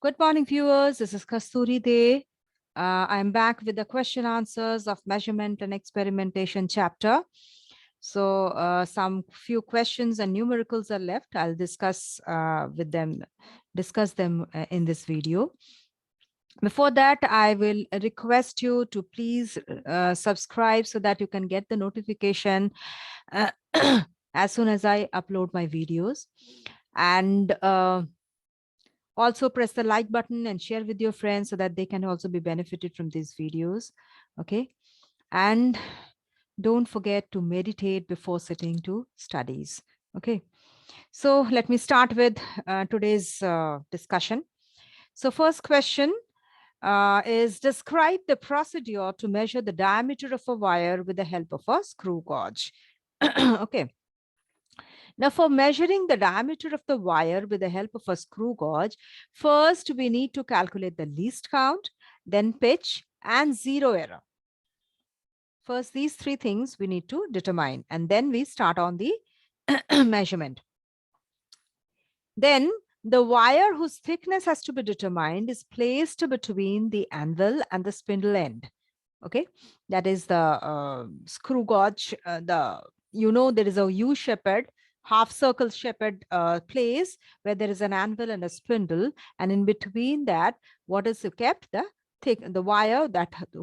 Good morning, viewers. This is Kasturi Day. I'm back with the question answers of measurement and experimentation chapter. So some few questions and numericals are left. I'll discuss them in this video. Before that, I will request you to please subscribe so that you can get the notification as soon as I upload my videos. And also press the like button and share with your friends so that they can also be benefited from these videos. Okay. And don't forget to meditate before sitting to studies. Okay. So let me start with today's discussion. So first question is describe the procedure to measure the diameter of a wire with the help of a screw gauge. Okay. Now, for measuring the diameter of the wire with the help of a screw gauge, first we need to calculate the least count, then pitch, and zero error. First, these three things we need to determine, and then we start on the measurement. Then, the wire whose thickness has to be determined is placed between the anvil and the spindle end. Okay, that is the screw gauge. There is a U-shaped half circle shaped place where there is an anvil and a spindle, and in between that, what is kept? The wire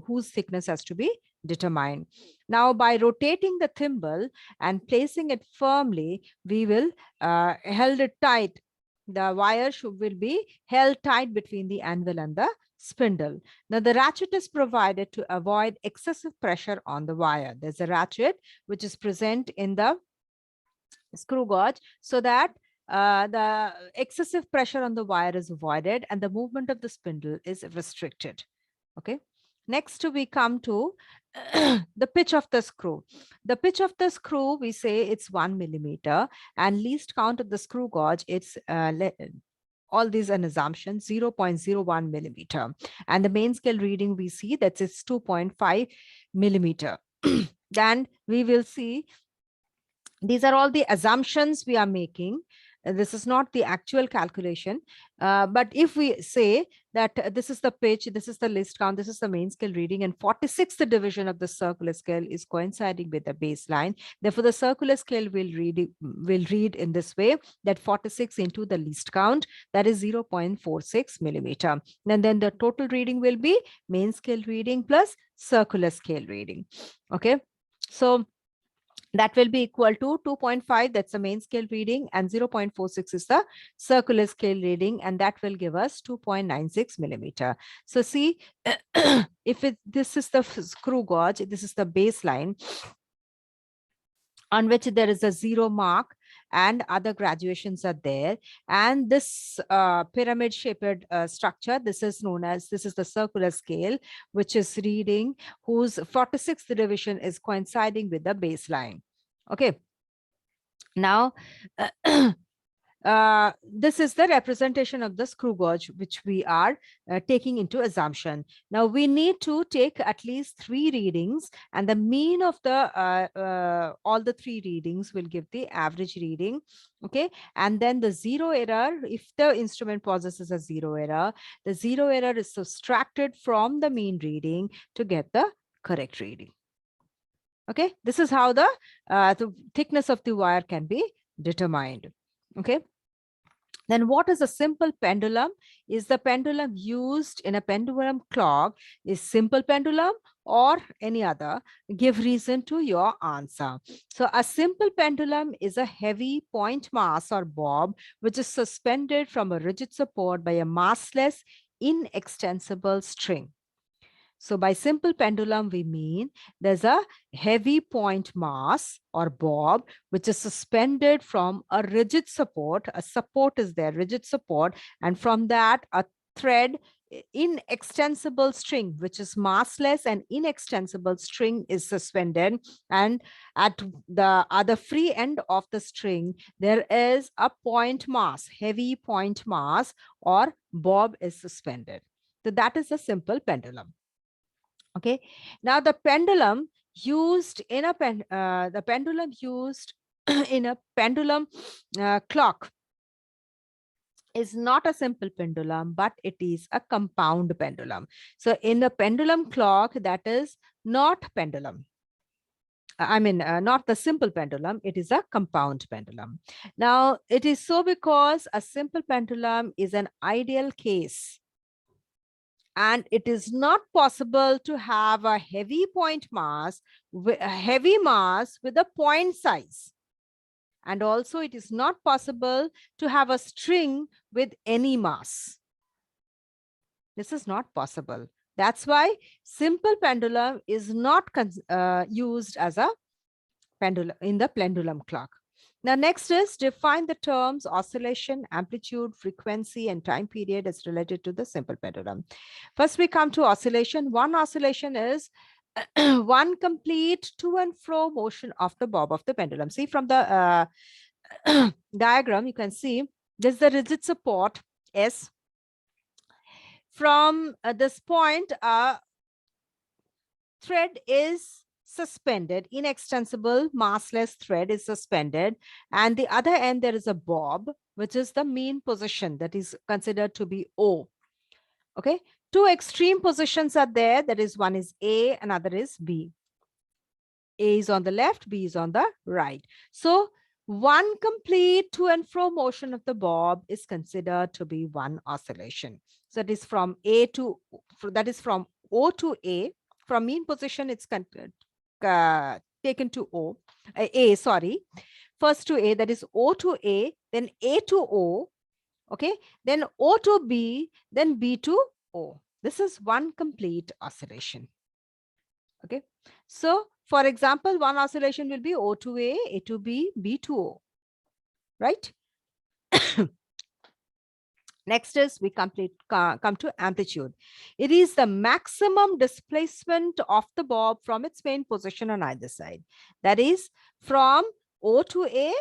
whose thickness has to be determined. Now, by rotating the thimble and placing it firmly, we will held it tight. The wire will be held tight between the anvil and the spindle. Now, the ratchet is provided to avoid excessive pressure on the wire. There's a ratchet which is present in the screw gauge so that the excessive pressure on the wire is avoided and the movement of the spindle is restricted. Okay. Next, we come to the pitch of the screw. The pitch of the screw, we say it's 1 millimeter, and least count of the screw gauge, it's all these an assumption, 0.01 millimeter. And the main scale reading, we see that it's 2.5 millimeter. Then we will see these are all the assumptions we are making. This is not the actual calculation. But if we say that this is the pitch, this is the least count, this is the main scale reading, and 46th division of the circular scale is coinciding with the baseline. Therefore, the circular scale will read in this way, that 46 into the least count, that is 0.46 millimeter. And then the total reading will be main scale reading plus circular scale reading. Okay. So that will be equal to 2.5, that's the main scale reading, and 0.46 is the circular scale reading, and that will give us 2.96 millimeter. So see, if this is the screw gauge, this is the baseline on which there is a zero mark and other graduations are there. And this pyramid shaped structure, this is the circular scale, which is reading whose 46th division is coinciding with the baseline. Okay. Now, this is the representation of the screw gauge, which we are taking into assumption. Now, we need to take at least 3 readings, and the mean of the all the 3 readings will give the average reading. Okay. And then the zero error, if the instrument possesses a zero error, the zero error is subtracted from the mean reading to get the correct reading. Okay. This is how the thickness of the wire can be determined. Okay. Then what is a simple pendulum? Is the pendulum used in a pendulum clock is simple pendulum or any other? Give reason to your answer. So a simple pendulum is a heavy point mass or bob which is suspended from a rigid support by a massless inextensible string. So by simple pendulum, we mean there's a heavy point mass or bob, which is suspended from a rigid support. A support is there, rigid support. And from that, a thread, inextensible string, which is massless and inextensible string is suspended. And at the other free end of the string, there is a point mass, heavy point mass or bob is suspended. So that is a simple pendulum. Okay. Now the pendulum used in a in a pendulum clock is not a simple pendulum, but it is a compound pendulum. So in a pendulum clock, that is not pendulum. Not the simple pendulum, it is a compound pendulum. Now, it is so because a simple pendulum is an ideal case, and it is not possible to have a heavy point mass, a heavy mass with a point size. And also it is not possible to have a string with any mass. This is not possible. That's why simple pendulum is not used as a pendulum in the pendulum clock. Now, next is define the terms oscillation, amplitude, frequency, and time period as related to the simple pendulum. First, we come to oscillation. One oscillation is one complete to and fro motion of the bob of the pendulum. See from the diagram, you can see there's the rigid support S. From this point, thread is suspended, inextensible massless thread is suspended, and the other end there is a bob, which is the mean position, that is considered to be O. Okay, two extreme positions are there, that is one is A, another is B. A is on the left, B is on the right. So one complete to and fro motion of the bob is considered to be one oscillation. So that is from A to, that is from O to A. From mean position, it's taken to O, A, sorry. First to A, that is O to A, then A to O, okay, then O to B, then B to O. This is one complete oscillation. Okay, so for example, one oscillation will be O to A to B, B to O, right? Next is we come to amplitude. It is the maximum displacement of the bob from its main position on either side. That is from O to A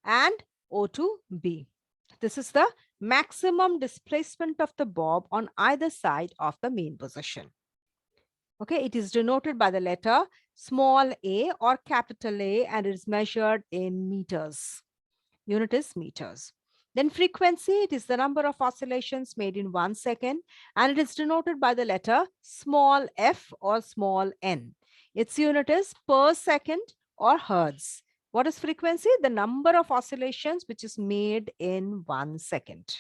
and O to B. This is the maximum displacement of the bob on either side of the main position. Okay, it is denoted by the letter small a or capital A, and it is measured in meters. Unit is meters. Then frequency, it is the number of oscillations made in 1 second, and it is denoted by the letter small f or small n. Its unit is per second or hertz. What is frequency? The number of oscillations which is made in 1 second.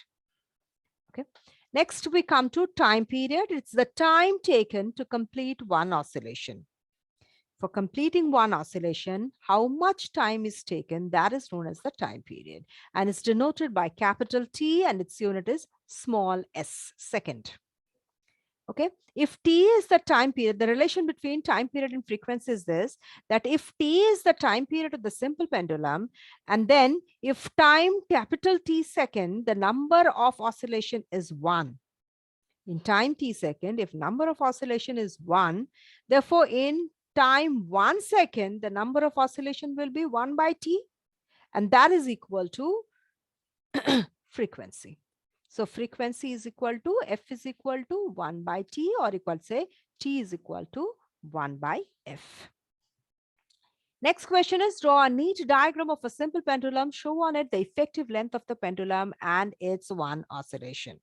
Okay. Next, we come to time period. It's the time taken to complete one oscillation. For completing one oscillation, how much time is taken, that is known as the time period, and it's denoted by capital T, and its unit is small s, second. Okay, if T is the time period, the relation between time period and frequency is this, that if T is the time period of the simple pendulum, and then if time capital T second, the number of oscillation is 1. In time T second, if number of oscillation is 1, therefore in time 1 second, the number of oscillation will be 1 by T, and that is equal to frequency. So frequency is equal to F is equal to 1 by T, or equal to say T is equal to 1 by F. Next question is, draw a neat diagram of a simple pendulum. Show on it the effective length of the pendulum and its one oscillation.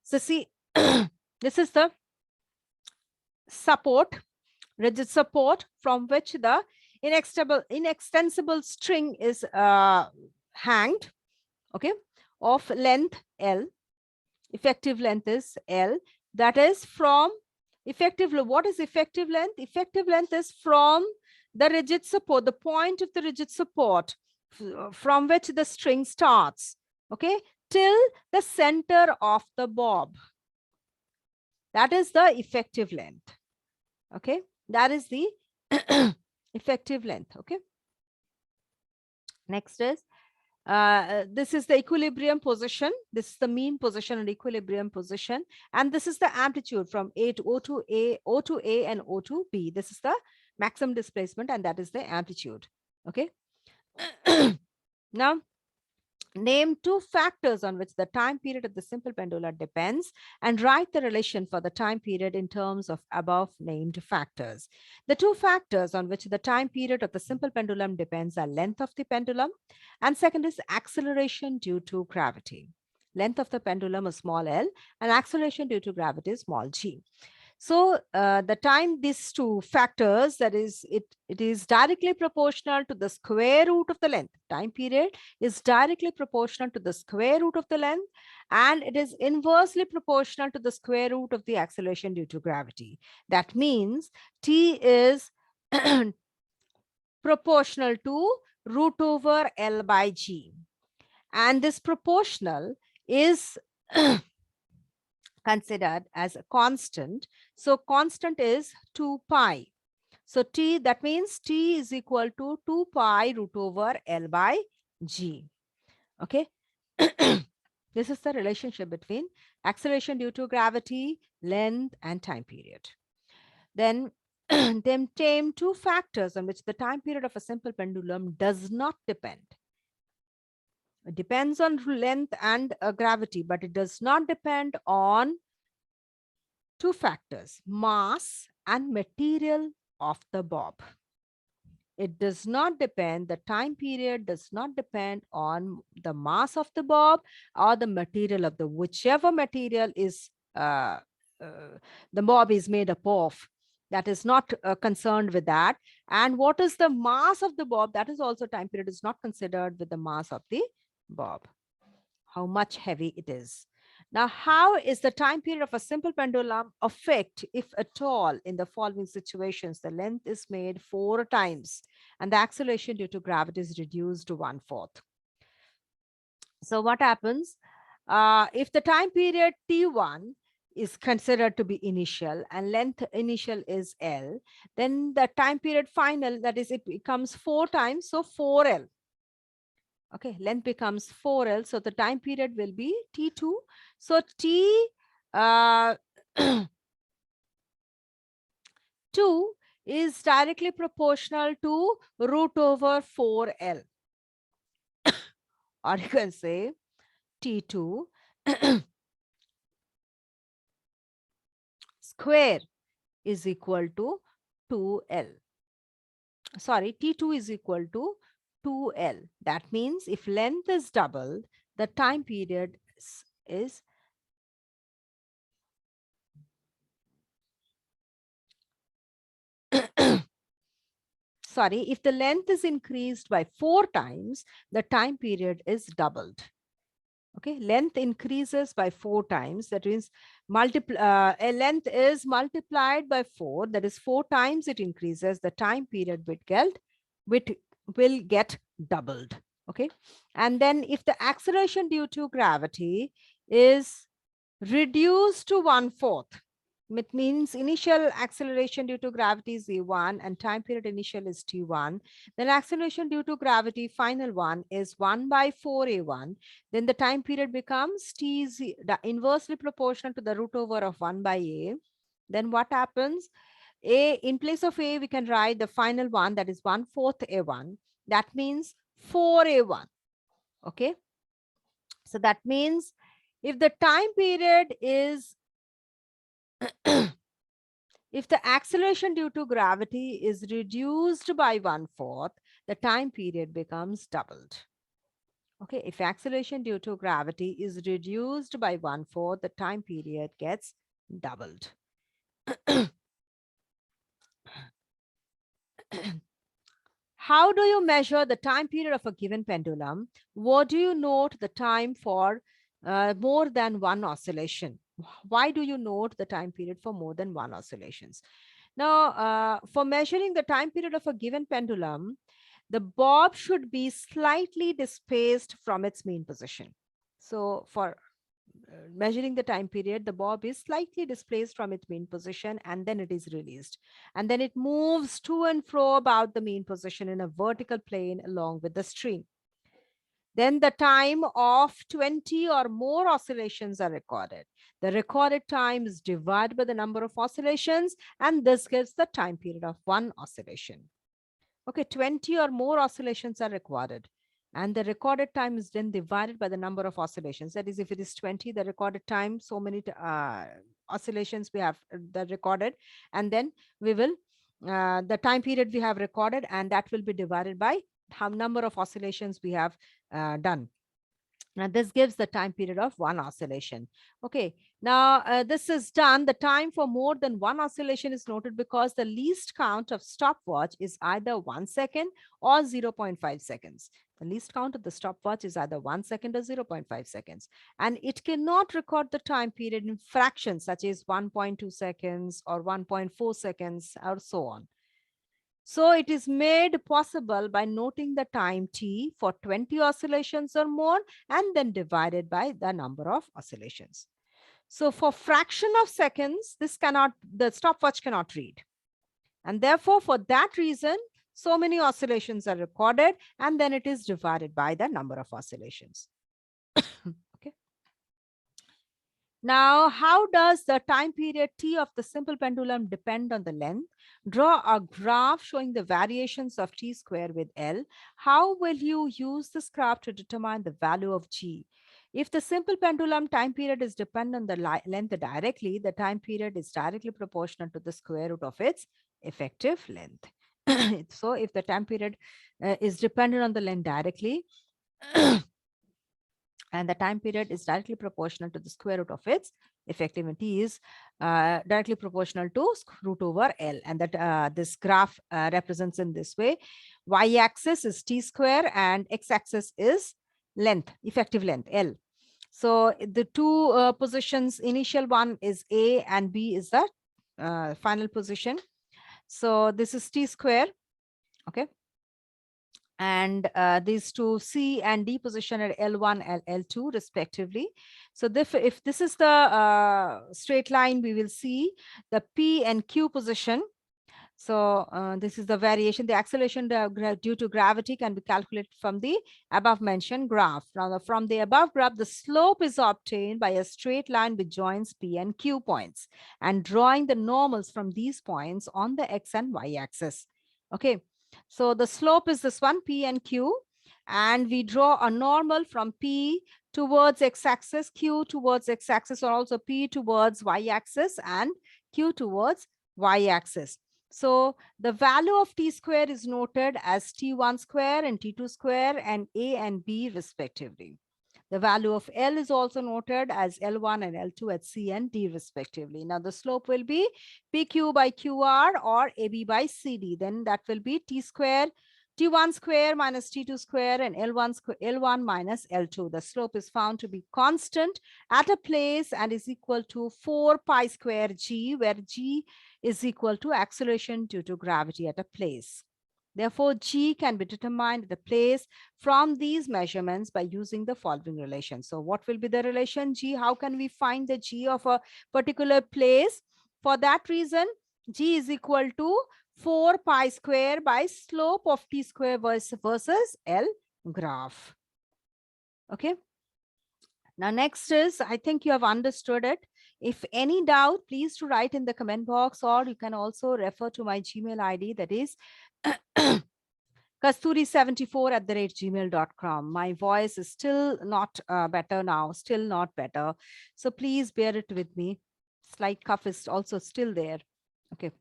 So see, this is the support, rigid support, from which the inextensible string is hanged, okay, of length L. Effective length is L. That is from effective, what is effective length? Effective length is from the rigid support, the point of the rigid support from which the string starts, okay, till the center of the bob. That is the effective length. Okay, that is the effective length. Okay. Next is this is the equilibrium position. This is the mean position and equilibrium position, and this is the amplitude from A to O to A, O to A, and O to B. This is the maximum displacement, and that is the amplitude. Okay. Now, name two factors on which the time period of the simple pendulum depends, and write the relation for the time period in terms of above named factors. The two factors on which the time period of the simple pendulum depends are length of the pendulum, and second is acceleration due to gravity. length of the pendulum is small l, and acceleration due to gravity is small g. So the time, these two factors, that is, it is directly proportional to the square root of the length. Time period is directly proportional to the square root of the length, and it is inversely proportional to the square root of the acceleration due to gravity. That means t is proportional to root over L by G. And this proportional is considered as a constant. So constant is 2 pi. So t, that means t is equal to 2 pi root over L by G. Okay. This is the relationship between acceleration due to gravity, length, and time period. Then them name two factors on which the time period of a simple pendulum does not depend. It depends on length and gravity, but it does not depend on two factors, mass and material of the bob. It does not depend, the time period does not depend on the mass of the bob or the material of the, whichever material is the bob is made up of. That is not concerned with that. And what is the mass of the bob? That is also, time period is not considered with the mass of the bob, how much heavy it is. Now, how is the time period of a simple pendulum affect, if at all, in the following situations? The length is made 4 times and the acceleration due to gravity is reduced to 1/4. So what happens? If the time period T1 is considered to be initial and length initial is L, then the time period final, that is, it becomes 4 times, so 4L. Okay, length becomes 4L. So the time period will be T2. So T 2 is directly proportional to root over 4L. Or you can say T2 square is equal to 2L. Sorry, T2 is equal to 2L. That means if length is doubled, the time period is sorry, if the length is increased by 4 times, the time period is doubled. Okay, length increases by 4 times. That means a length is multiplied by 4. That is 4 times it increases. The time period will get doubled. Okay, and then if the acceleration due to gravity is reduced to 1/4, it means initial acceleration due to gravity is a1 and time period initial is t1. Then acceleration due to gravity final one is 1/4a1. Then the time period becomes the inversely proportional to the root over of 1 by a. Then what happens? In place of a, we can write the final one, that is 1/4 a1. That means 4a1. Okay. So that means if the time period is if the acceleration due to gravity is reduced by 1/4, the time period becomes doubled. Okay, if acceleration due to gravity is reduced by 1/4, the time period gets doubled. How do you measure the time period of a given pendulum? What do you note the time for more than one oscillation? Why do you note the time period for more than one oscillations? Now, for measuring the time period of a given pendulum, the bob should be slightly displaced from its mean position. So for measuring the time period, the bob is slightly displaced from its mean position and then it is released. And then it moves to and fro about the mean position in a vertical plane along with the stream. Then the time of 20 or more oscillations are recorded. The recorded time is divided by the number of oscillations, and this gives the time period of one oscillation. Okay, 20 or more oscillations are recorded. And the recorded time is then divided by the number of oscillations. That is, if it is 20, the recorded time, so many oscillations we have the recorded. And then we will, the time period we have recorded, and that will be divided by how number of oscillations we have done. Now, this gives the time period of one oscillation. Okay. Now, this is done. The time for more than one oscillation is noted because the least count of stopwatch is either 1 second or 0.5 seconds. The least count of the stopwatch is either 1 second or 0.5 seconds. And it cannot record the time period in fractions such as 1.2 seconds or 1.4 seconds or so on. So it is made possible by noting the time t for 20 oscillations or more and then divided by the number of oscillations. So for fraction of seconds, the stopwatch cannot read. And therefore, for that reason, so many oscillations are recorded and then it is divided by the number of oscillations. Okay. Now, how does the time period t of the simple pendulum depend on the length? Draw a graph showing the variations of t square with L. How will you use this graph to determine the value of g? If the simple pendulum time period is dependent on the length directly, the time period is directly proportional to the square root of its effective length. So if the time period is dependent on the length directly, and the time period is directly proportional to the square root of its effective, and t is directly proportional to root over L, and that this graph represents in this way. Y-axis is t square and x-axis is length, effective length, L. So the two positions, initial one is A and B is the final position. So this is t square, okay? And these two C and D position at L1 and L2 respectively. So if this is the straight line, we will see the P and Q position. So this is the variation. The acceleration due to gravity can be calculated from the above mentioned graph. Now, from the above graph, the slope is obtained by a straight line which joins P and Q points and drawing the normals from these points on the X and Y axis. Okay. So the slope is this one, P and Q, and we draw a normal from P towards x-axis, Q towards x-axis, or also P towards y-axis and Q towards y-axis. So the value of t square is noted as t1 square and t2 square and A and B respectively. The value of L is also noted as L1 and L2 at C and D respectively. Now the slope will be PQ by QR or AB by CD. Then that will be T square, T1 square minus T2 square and L1 minus L2. The slope is found to be constant at a place and is equal to 4 pi square G, where G is equal to acceleration due to gravity at a place. Therefore, G can be determined at a place from these measurements by using the following relation. So what will be the relation G? How can we find the G of a particular place? For that reason, G is equal to 4 pi square by slope of t square versus L graph. Okay. Now, next is, I think you have understood it. If any doubt, please to write in the comment box, or you can also refer to my Gmail ID, that is kasturi74@gmail.com. My voice is still not better now, still not better. So please bear it with me. Slight cough is also still there. Okay.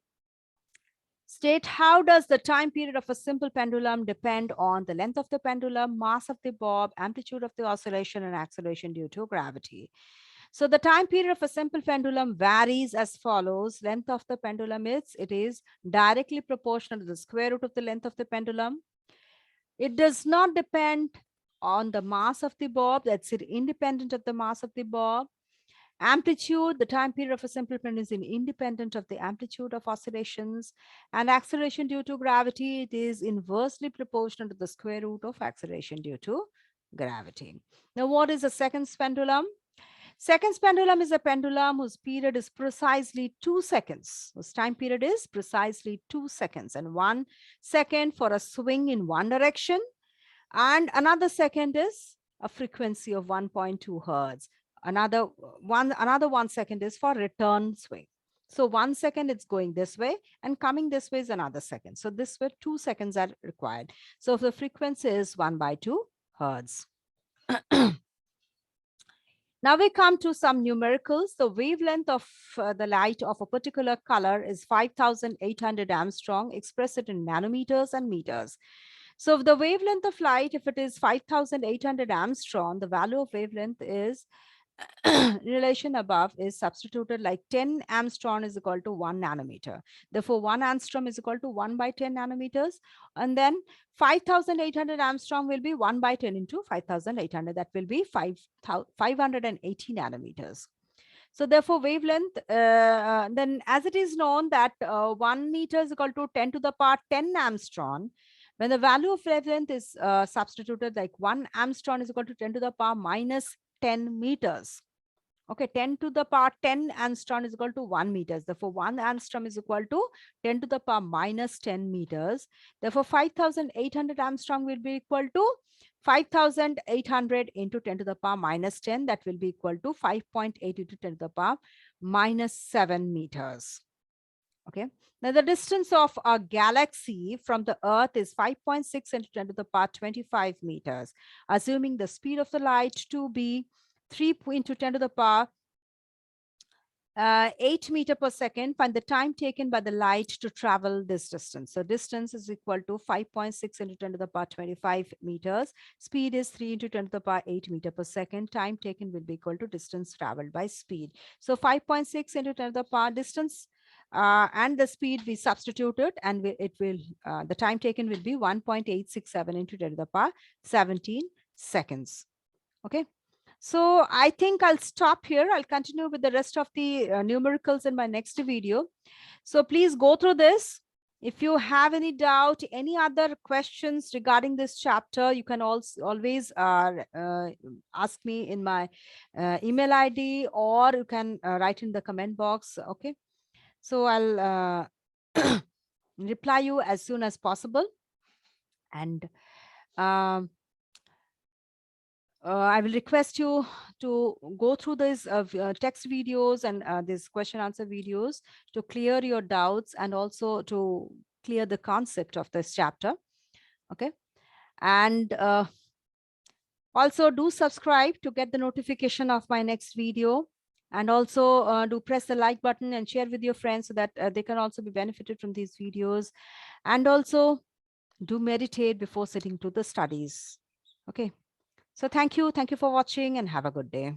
State, how does the time period of a simple pendulum depend on the length of the pendulum, mass of the bob, amplitude of the oscillation, and acceleration due to gravity? So the time period of a simple pendulum varies as follows. Length of the pendulum it is directly proportional to the square root of the length of the pendulum. It does not depend on the mass of the bob. That's it, independent of the mass of the bob. Amplitude, the time period of a simple pendulum is independent of the amplitude of oscillations. And acceleration due to gravity, it is inversely proportional to the square root of acceleration due to gravity. Now, what is a seconds pendulum? Seconds pendulum is a pendulum whose period is precisely 2 seconds. Whose time period is precisely 2 seconds, and 1 second for a swing in one direction. And another second is a frequency of 1.2 hertz. Another 1 second is for return swing. So 1 second it's going this way and coming this way is another second. So this way 2 seconds are required. So the frequency is 1/2 hertz. Now we come to some numericals. The wavelength of the light of a particular color is 5,800 Armstrong. Express it in nanometers and meters. So the wavelength of light, if it is 5,800 Armstrong, the value of wavelength is relation above is substituted like 10 Armstrong is equal to 1 nanometer. Therefore, 1 Armstrong is equal to 1 by 10 nanometers. And then 5,800 Armstrong will be 1 by 10 into 5,800. That will be 580 nanometers. So therefore, wavelength, then as it is known that 1 meter is equal to 10 to the power 10 Armstrong, when the value of wavelength is substituted like 1 Armstrong is equal to 10 to the power minus 10 meters. Okay, 10 to the power 10 Armstrong is equal to 1 meters. Therefore, 1 Armstrong is equal to 10 to the power minus 10 meters. Therefore, 5,800 Armstrong will be equal to 5,800 into 10 to the power minus 10. That will be equal to 5.8 into 10 to the power minus 7 meters. Okay. Now, the distance of a galaxy from the Earth is 5.6 into 10 to the power 25 meters, assuming the speed of the light to be 3 into 10 to the power 8 meter per second. Find the time taken by the light to travel this distance. So distance is equal to 5.6 into 10 to the power 25 meters. Speed is 3 into 10 to the power 8 meter per second. Time taken will be equal to distance traveled by speed. So 5.6 into 10 to the power distance and the speed we substituted, and it will the time taken will be 1.867 into 10 to the power 17 seconds. Okay. So I think I'll stop here. I'll continue with the rest of the numericals in my next video. So please go through this. If you have any doubt, any other questions regarding this chapter, you can also always ask me in my email ID, or you can write in the comment box. Okay. So I'll reply you as soon as possible. And I will request you to go through these text videos and these question answer videos to clear your doubts and also to clear the concept of this chapter. Okay. And also do subscribe to get the notification of my next video. And also do press the like button and share with your friends so that they can also be benefited from these videos. And also do meditate before sitting to the studies. Okay. So thank you. Thank you for watching and have a good day.